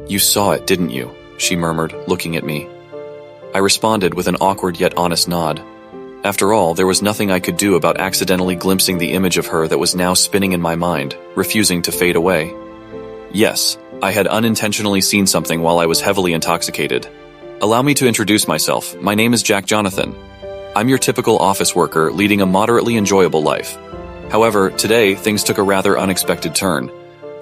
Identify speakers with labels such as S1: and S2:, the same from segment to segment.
S1: "You saw it, didn't you?" she murmured, looking at me. I responded with an awkward yet honest nod. After all, there was nothing I could do about accidentally glimpsing the image of her that was now spinning in my mind, refusing to fade away. Yes, I had unintentionally seen something while I was heavily intoxicated. Allow me to introduce myself. My name is Jack Jonathan. I'm your typical office worker leading a moderately enjoyable life. However, today things took a rather unexpected turn.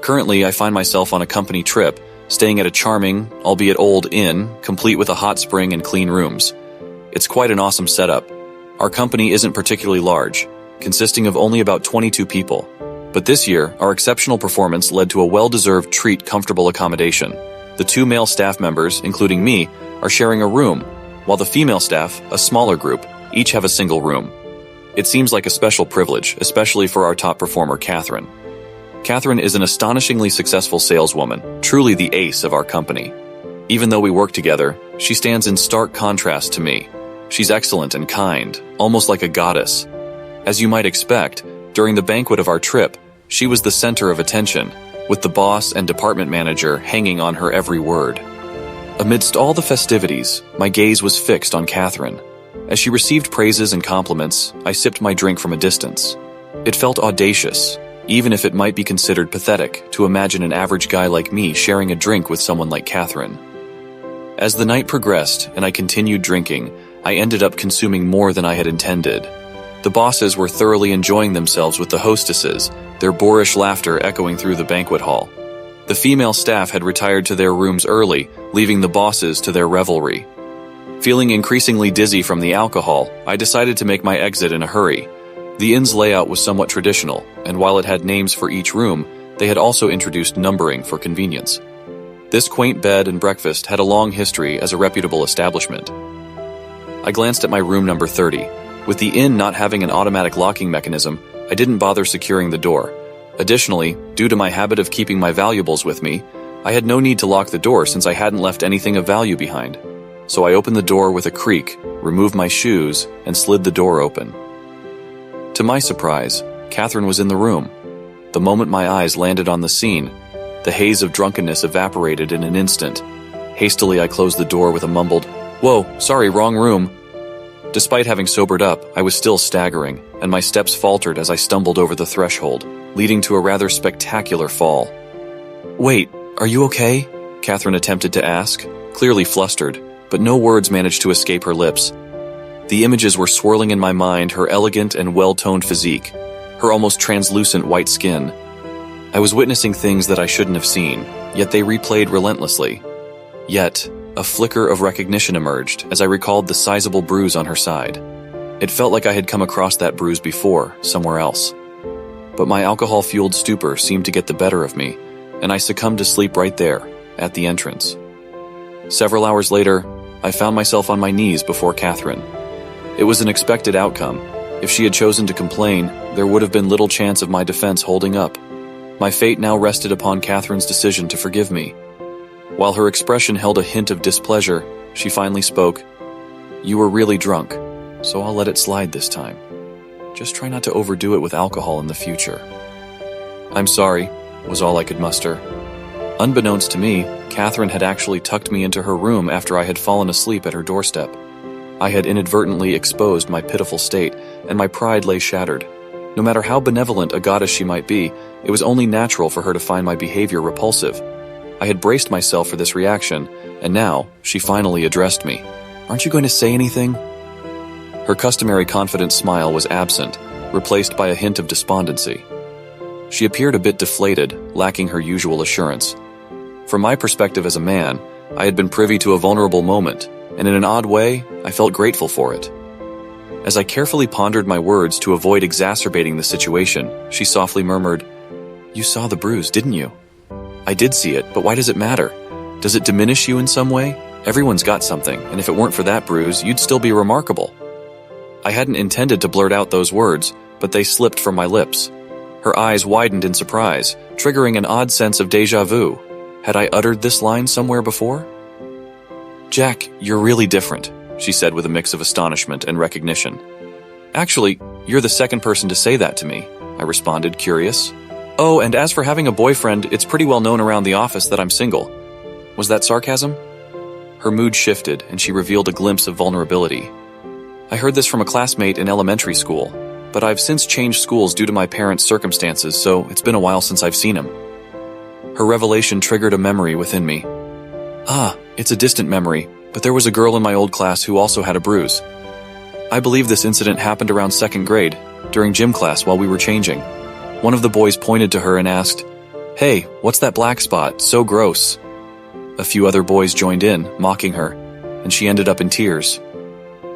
S1: Currently, I find myself on a company trip, staying at a charming, albeit old inn, complete with a hot spring and clean rooms. It's quite an awesome setup. Our company isn't particularly large, consisting of only about 22 people. But this year, our exceptional performance led to a well-deserved treat comfortable accommodation. The 2 male staff members, including me, are sharing a room, while the female staff, a smaller group, each have a single room. It seems like a special privilege, especially for our top performer, Catherine. Catherine is an astonishingly successful saleswoman, truly the ace of our company. Even though we work together, she stands in stark contrast to me. She's excellent and kind, almost like a goddess. As you might expect, during the banquet of our trip, she was the center of attention, with the boss and department manager hanging on her every word. Amidst all the festivities, my gaze was fixed on Catherine. As she received praises and compliments, I sipped my drink from a distance. It felt audacious, even if it might be considered pathetic to imagine an average guy like me sharing a drink with someone like Catherine. As the night progressed and I continued drinking, I ended up consuming more than I had intended. The bosses were thoroughly enjoying themselves with the hostesses, their boorish laughter echoing through the banquet hall. The female staff had retired to their rooms early, leaving the bosses to their revelry. Feeling increasingly dizzy from the alcohol, I decided to make my exit in a hurry. The inn's layout was somewhat traditional, and while it had names for each room, they had also introduced numbering for convenience. This quaint bed and breakfast had a long history as a reputable establishment. I glanced at my room number 30. With the inn not having an automatic locking mechanism, I didn't bother securing the door. Additionally, due to my habit of keeping my valuables with me, I had no need to lock the door since I hadn't left anything of value behind. So I opened the door with a creak, removed my shoes, and slid the door open. To my surprise, Catherine was in the room. The moment my eyes landed on the scene, the haze of drunkenness evaporated in an instant. Hastily, I closed the door with a mumbled, "Whoa, sorry, wrong room." Despite having sobered up, I was still staggering, and my steps faltered as I stumbled over the threshold, leading to a rather spectacular fall. "Wait, are you okay?" Catherine attempted to ask, clearly flustered, but no words managed to escape her lips. The images were swirling in my mind, her elegant and well-toned physique, her almost translucent white skin. I was witnessing things that I shouldn't have seen, yet they replayed relentlessly. Yet, a flicker of recognition emerged as I recalled the sizable bruise on her side. It felt like I had come across that bruise before, somewhere else. But my alcohol-fueled stupor seemed to get the better of me, and I succumbed to sleep right there, at the entrance. Several hours later, I found myself on my knees before Catherine. It was an expected outcome. If she had chosen to complain, there would have been little chance of my defense holding up. My fate now rested upon Catherine's decision to forgive me. While her expression held a hint of displeasure, she finally spoke. "You were really drunk, so I'll let it slide this time. Just try not to overdo it with alcohol in the future." "I'm sorry," was all I could muster. Unbeknownst to me, Catherine had actually tucked me into her room after I had fallen asleep at her doorstep. I had inadvertently exposed my pitiful state, and my pride lay shattered. No matter how benevolent a goddess she might be, it was only natural for her to find my behavior repulsive. I had braced myself for this reaction, and now she finally addressed me. "Aren't you going to say anything?" Her customary confident smile was absent, replaced by a hint of despondency. She appeared a bit deflated, lacking her usual assurance. From my perspective as a man, I had been privy to a vulnerable moment, and in an odd way, I felt grateful for it. As I carefully pondered my words to avoid exacerbating the situation, she softly murmured, "You saw the bruise, didn't you?" "I did see it, but why does it matter? Does it diminish you in some way? Everyone's got something, and if it weren't for that bruise, you'd still be remarkable." I hadn't intended to blurt out those words, but they slipped from my lips. Her eyes widened in surprise, triggering an odd sense of déjà vu. Had I uttered this line somewhere before? "Jack, you're really different," she said with a mix of astonishment and recognition. "Actually, you're the second person to say that to me," I responded, curious. "Oh, and as for having a boyfriend, it's pretty well known around the office that I'm single." Was that sarcasm? Her mood shifted, and she revealed a glimpse of vulnerability. I heard this from a classmate in elementary school, but I've since changed schools due to my parents' circumstances, so it's been a while since I've seen him. Her revelation triggered a memory within me. It's a distant memory, but there was a girl in my old class who also had a bruise. I believe this incident happened around 2nd grade, during gym class while we were changing. One of the boys pointed to her and asked, "Hey, what's that black spot? So gross." A few other boys joined in, mocking her, and she ended up in tears.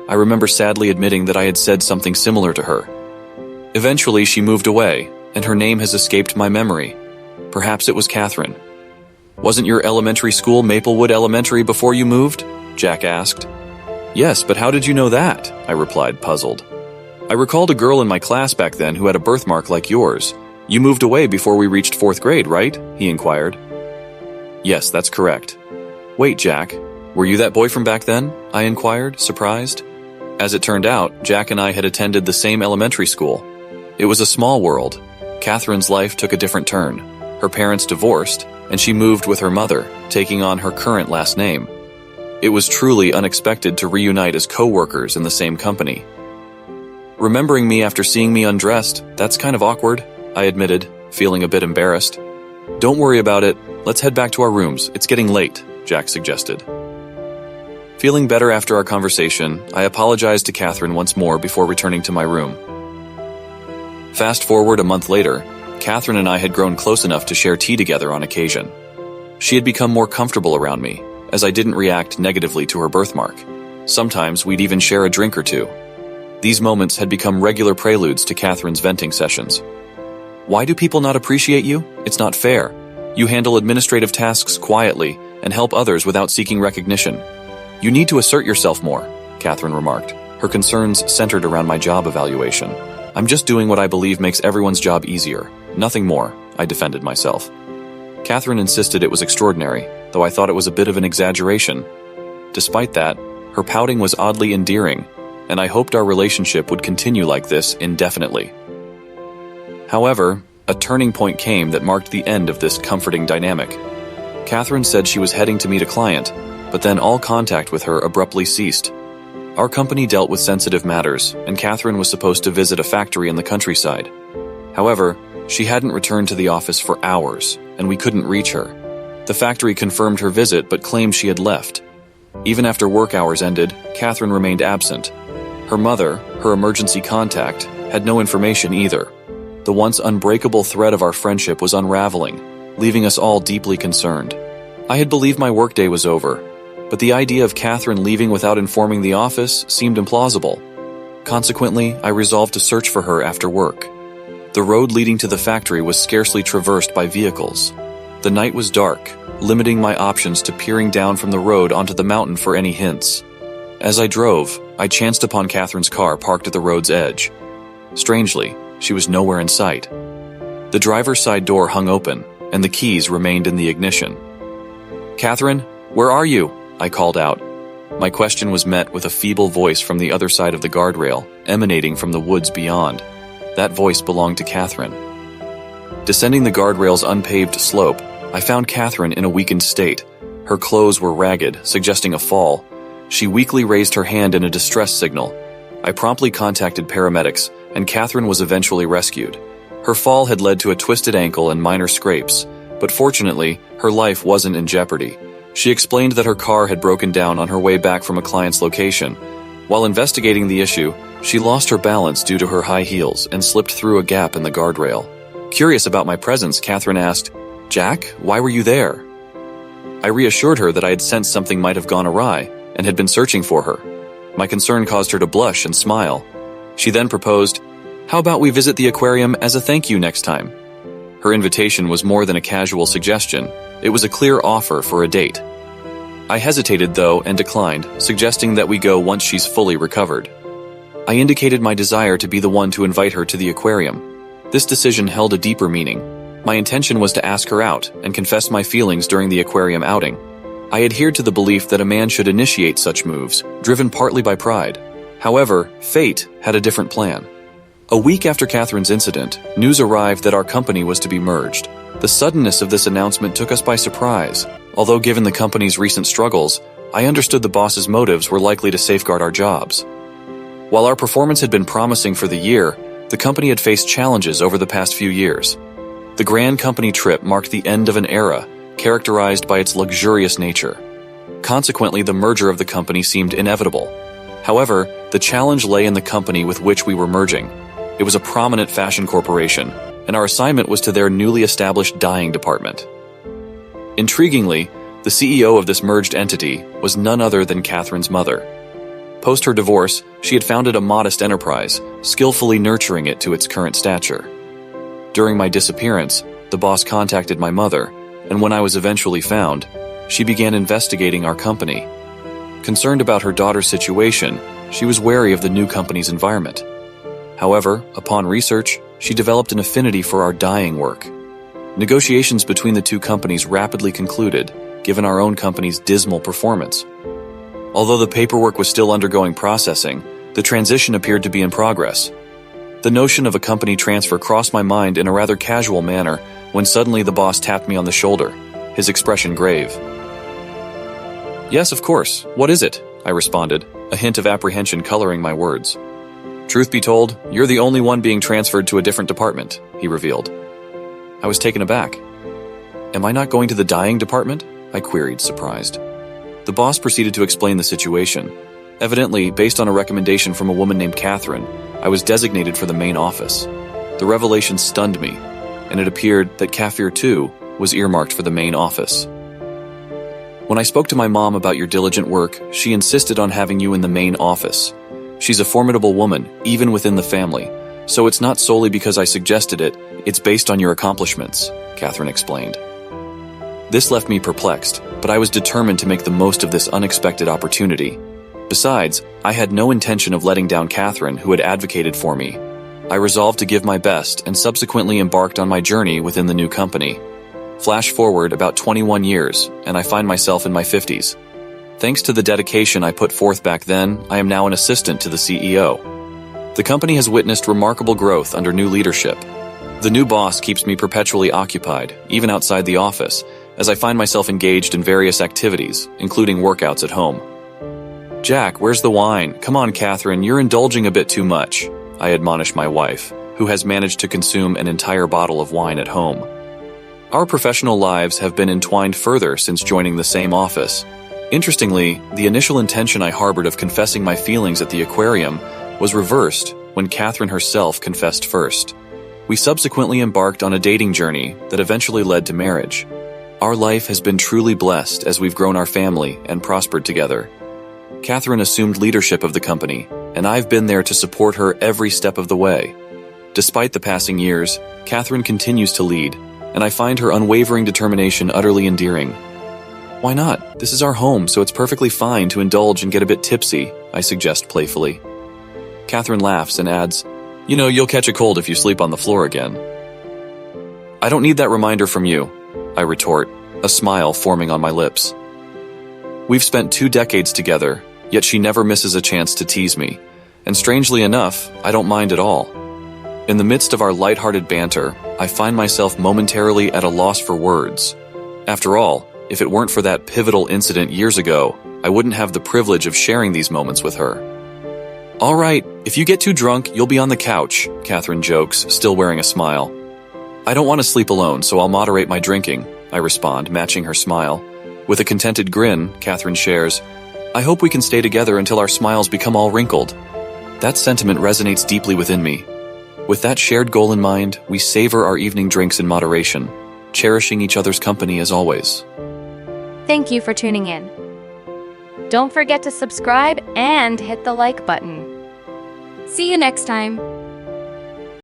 S1: I remember sadly admitting that I had said something similar to her. Eventually, she moved away, and her name has escaped my memory. Perhaps it was Catherine. "Wasn't your elementary school Maplewood Elementary before you moved?" Jack asked. "Yes, but how did you know that?" I replied, puzzled. "I recalled a girl in my class back then who had a birthmark like yours. You moved away before we reached 4th grade, right?" he inquired. "Yes, that's correct." "Wait, Jack, were you that boy from back then?" I inquired, surprised. As it turned out, Jack and I had attended the same elementary school. It was a small world. Catherine's life took a different turn. Her parents divorced, and she moved with her mother, taking on her current last name. It was truly unexpected to reunite as co-workers in the same company. "Remembering me after seeing me undressed, that's kind of awkward," I admitted, feeling a bit embarrassed. "Don't worry about it. Let's head back to our rooms. It's getting late," Jack suggested. Feeling better after our conversation, I apologized to Catherine once more before returning to my room. Fast forward a month later, Catherine and I had grown close enough to share tea together on occasion. She had become more comfortable around me, as I didn't react negatively to her birthmark. Sometimes we'd even share a drink or two. These moments had become regular preludes to Catherine's venting sessions. "Why do people not appreciate you? It's not fair. You handle administrative tasks quietly and help others without seeking recognition. You need to assert yourself more," Catherine remarked, her concerns centered around my job evaluation. "I'm just doing what I believe makes everyone's job easier. Nothing more," I defended myself. Catherine insisted it was extraordinary, though I thought it was a bit of an exaggeration. Despite that, her pouting was oddly endearing, and I hoped our relationship would continue like this indefinitely. However, a turning point came that marked the end of this comforting dynamic. Catherine said she was heading to meet a client, but then all contact with her abruptly ceased. Our company dealt with sensitive matters, and Catherine was supposed to visit a factory in the countryside. However, she hadn't returned to the office for hours, and we couldn't reach her. The factory confirmed her visit but claimed she had left. Even after work hours ended, Catherine remained absent. Her mother, her emergency contact, had no information either. The once unbreakable thread of our friendship was unraveling, leaving us all deeply concerned. I had believed my workday was over, but the idea of Catherine leaving without informing the office seemed implausible. Consequently, I resolved to search for her after work. The road leading to the factory was scarcely traversed by vehicles. The night was dark, limiting my options to peering down from the road onto the mountain for any hints. As I drove, I chanced upon Catherine's car parked at the road's edge. Strangely, she was nowhere in sight. The driver's side door hung open, and the keys remained in the ignition. "Catherine, where are you?" I called out. My question was met with a feeble voice from the other side of the guardrail, emanating from the woods beyond. That voice belonged to Catherine. Descending the guardrail's unpaved slope, I found Catherine in a weakened state. Her clothes were ragged, suggesting a fall. She weakly raised her hand in a distress signal. I promptly contacted paramedics, and Catherine was eventually rescued. Her fall had led to a twisted ankle and minor scrapes, but fortunately, her life wasn't in jeopardy. She explained that her car had broken down on her way back from a client's location. While investigating the issue, she lost her balance due to her high heels and slipped through a gap in the guardrail. Curious about my presence, Catherine asked, "Jack, why were you there?" I reassured her that I had sensed something might have gone awry and had been searching for her. My concern caused her to blush and smile. She then proposed, "How about we visit the aquarium as a thank you next time?" Her invitation was more than a casual suggestion. It was a clear offer for a date. I hesitated, though, and declined, suggesting that we go once she's fully recovered. I indicated my desire to be the one to invite her to the aquarium. This decision held a deeper meaning. My intention was to ask her out and confess my feelings during the aquarium outing. I adhered to the belief that a man should initiate such moves, driven partly by pride. However, fate had a different plan. A week after Catherine's incident, news arrived that our company was to be merged. The suddenness of this announcement took us by surprise. Although given the company's recent struggles, I understood the boss's motives were likely to safeguard our jobs. While our performance had been promising for the year, the company had faced challenges over the past few years. The grand company trip marked the end of an era, characterized by its luxurious nature. Consequently, the merger of the company seemed inevitable. However, the challenge lay in the company with which we were merging. It was a prominent fashion corporation, and our assignment was to their newly established dyeing department. Intriguingly, the CEO of this merged entity was none other than Catherine's mother. Post her divorce, she had founded a modest enterprise, skillfully nurturing it to its current stature. During my disappearance, the boss contacted my mother, and when I was eventually found, she began investigating our company. Concerned about her daughter's situation, she was wary of the new company's environment. However, upon research, she developed an affinity for our dyeing work. Negotiations between the two companies rapidly concluded, given our own company's dismal performance. Although the paperwork was still undergoing processing, the transition appeared to be in progress. The notion of a company transfer crossed my mind in a rather casual manner when suddenly the boss tapped me on the shoulder, his expression grave. "Yes, of course. What is it?" I responded, a hint of apprehension coloring my words. "Truth be told, you're the only one being transferred to a different department," he revealed. I was taken aback. "Am I not going to the dyeing department?" I queried, surprised. The boss proceeded to explain the situation. Evidently, based on a recommendation from a woman named Catherine, I was designated for the main office. The revelation stunned me, and it appeared that Kafir, too, was earmarked for the main office. "When I spoke to my mom about your diligent work, she insisted on having you in the main office. She's a formidable woman, even within the family, so it's not solely because I suggested it, it's based on your accomplishments," Catherine explained. This left me perplexed, but I was determined to make the most of this unexpected opportunity. Besides, I had no intention of letting down Catherine, who had advocated for me. I resolved to give my best and subsequently embarked on my journey within the new company. Flash forward about 21 years, and I find myself in my 50s. Thanks to the dedication I put forth back then, I am now an assistant to the CEO. The company has witnessed remarkable growth under new leadership. The new boss keeps me perpetually occupied, even outside the office, as I find myself engaged in various activities, including workouts at home. "Jack, where's the wine? Come on, Catherine, you're indulging a bit too much," I admonish my wife, who has managed to consume an entire bottle of wine at home. Our professional lives have been entwined further since joining the same office. Interestingly, the initial intention I harbored of confessing my feelings at the aquarium was reversed when Catherine herself confessed first. We subsequently embarked on a dating journey that eventually led to marriage. Our life has been truly blessed as we've grown our family and prospered together. Catherine assumed leadership of the company, and I've been there to support her every step of the way. Despite the passing years, Catherine continues to lead, and I find her unwavering determination utterly endearing. "Why not? This is our home, so it's perfectly fine to indulge and get a bit tipsy," I suggest playfully. Catherine laughs and adds, "You know, you'll catch a cold if you sleep on the floor again." "I don't need that reminder from you," I retort, a smile forming on my lips. We've spent 2 decades together, yet she never misses a chance to tease me, and strangely enough, I don't mind at all. In the midst of our lighthearted banter, I find myself momentarily at a loss for words. After all, if it weren't for that pivotal incident years ago, I wouldn't have the privilege of sharing these moments with her. "All right, if you get too drunk, you'll be on the couch," Catherine jokes, still wearing a smile. "I don't want to sleep alone, so I'll moderate my drinking," I respond, matching her smile. With a contented grin, Catherine shares, "I hope we can stay together until our smiles become all wrinkled." That sentiment resonates deeply within me. With that shared goal in mind, we savor our evening drinks in moderation, cherishing each other's company as always.
S2: Thank you for tuning in. Don't forget to subscribe and hit the like button. See you next time.